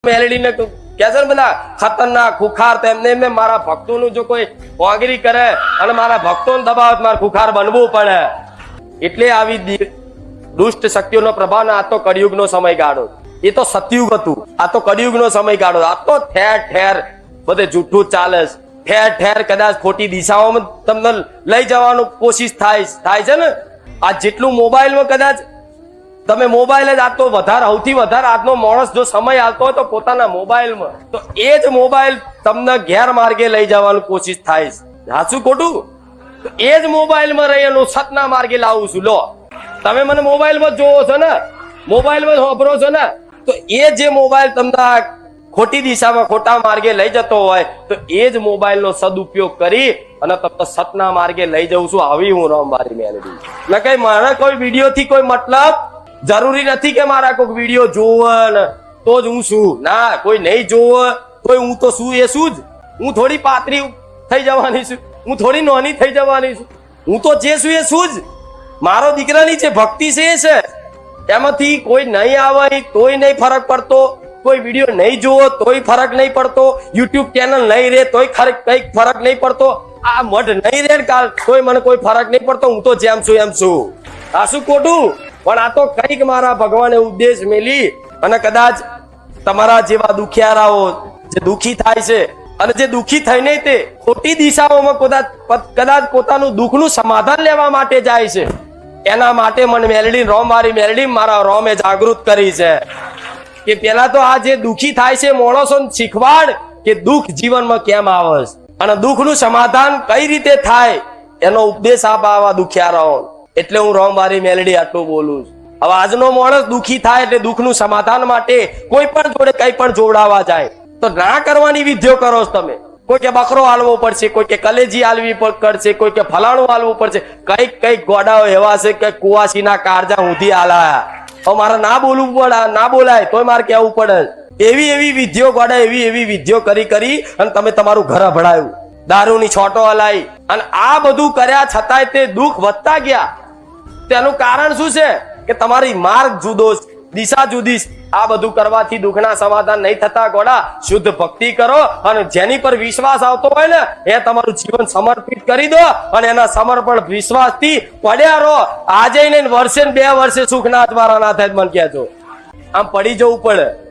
મેલડી ને કે છે ને બધા ખતરનાક ખુખાર તેમને એમને મારા ભક્તોનું જો કોઈ વાંગરી કરે અને મારા ભક્તોને દબાવે મારે ખુખાર બનવું પડે એટલે આવી દુષ્ટ શક્તિઓનો પ્રભાવ ને આ તો કળિયુગનો સમયગાળો એ તો સતયુગ હતું આ તો કળિયુગનો સમયગાળો આ તો ઠેર ઠેર બધે જૂઠું ચાલે ઠેર ઠેર કદાચ ખોટી દિશાઓમાં તમને લઈ જવાનું કોશિશ થાય છે ને આ જેટલું મોબાઈલમાં કદાચ તમે મોબાઈલ જ આતો વધારે સૌથી વધારે આજનો માણસ જો સમય આવતો હોય તો પોતાના મોબાઈલમાં તો એ જ મોબાઈલ તમને ગેરમાર્ગે લઈ જવાનું કોશિશ થાય છે સાચું ખોટું એ જ મોબાઈલમાં રહેલું સતના માર્ગે લાવું છું લો તમે મને મોબાઈલમાં જોવો છો ને મોબાઈલમાં વાપરો છો ને તો એ જે મોબાઈલ તમને ખોટી દિશામાં ખોટા માર્ગે લઈ જતો હોય તો એ જ મોબાઈલનો સદુપયોગ કરી અને તમને સતના માર્ગે લઈ જઉં છું આવી હું રામબારી મેલડી ને કઈ મારે કોઈ વિડીયો થી કોઈ મતલબ જરૂરી નથી કે મારા કોઈ વિડીયો જોવે ને તો જ હું છું ના કોઈ નહીં જોવે તોય હું તો છું એ શું જ હું થોડી પાતળી થઈ જવાની છું હું થોડી નાની થઈ જવાની છું હું તો જે છું એ શું જ મારો દીકરાની જે ભક્તિ છે એ છે એમાંથી કોઈ નહીં આવે તોય નહીં ફરક પડતો કોઈ વિડીયો નહીં જોવો તોય ફરક નહીં પડતો યુટ્યુબ ચેનલ નહીં રહે તોય કઈક ફરક નહીં પડતો આ મઢ નહીં રહે કાલ તોય મને કોઈ ફરક નહીં પડતો હું તો જેમ છું એમ છું આ શું ખોટું પણ આ તો કઈક મારા ભગવાને ઉદ્દેશ મેલી અને કદાચ તમારા જેવા દુખિયારાઓ જે દુખી થાય છે અને જે દુખી થઈને તે ખોટી દિશાઓમાં કદાચ પોતાનું દુઃખનું સમાધાન લેવા માટે જાય છે એના માટે મને મેલડી રોમવારી મેલડી મારા રોમે જાગૃત કરી છે કે પેલા તો આ જે દુખી થાય છે માણસોને શીખવાડ કે દુઃખ જીવનમાં કેમ આવે અને દુઃખનું સમાધાન કઈ રીતે થાય એનો ઉપદેશ આવા દુખિયારાઓ એટલે હું રોમવારી મેલડી આટલું બોલું છું હવે આજનો માણસ દુખી થાય એટલે દુઃખનું સમાધાન માટે કોઈ પણ જોડે કઈ પણ જોડાવા જાય તો ના કરવાની વિધિઓ કરો છો તમે કોઈ કે બકરો હાલવો પડશે કોઈ કે કલેજી હાલવી પડશે કોઈ કે ફલાણું હાલવું પડશે કઈક ગોડાઓ એવા છે કે કુવાસીના કાળજા ઊંધી હાલાયા મારે ના બોલવું પડે ના બોલાય તોય મારે કેવું પડે એવી વિધિઓ ગોડા એવી વિધિઓ કરી અને તમે તમારું ઘર અભડાયું દારૂની છોટો હલાઈ અને આ બધું કર્યા છતાંય તે દુઃખ વધતા ગયા તેનું કારણ શું છે કે તમારી માર્ગ જુદો દિશા જુદી આ બધું કરવાથી દુઃખના સમાધાન નહીં થતા ગોડા શુદ્ધ ભક્તિ કરો અને જેની પર વિશ્વાસ આવતો હોય ને એ તમારું જીવન સમર્પિત કરી દો અને એના સમર્પણ વિશ્વાસથી પડ્યા રહો આજે ને વર્ષે 2 વર્ષે સુખ ના તમારા ના થાય મને કહેજો આમ પડી જવું પડે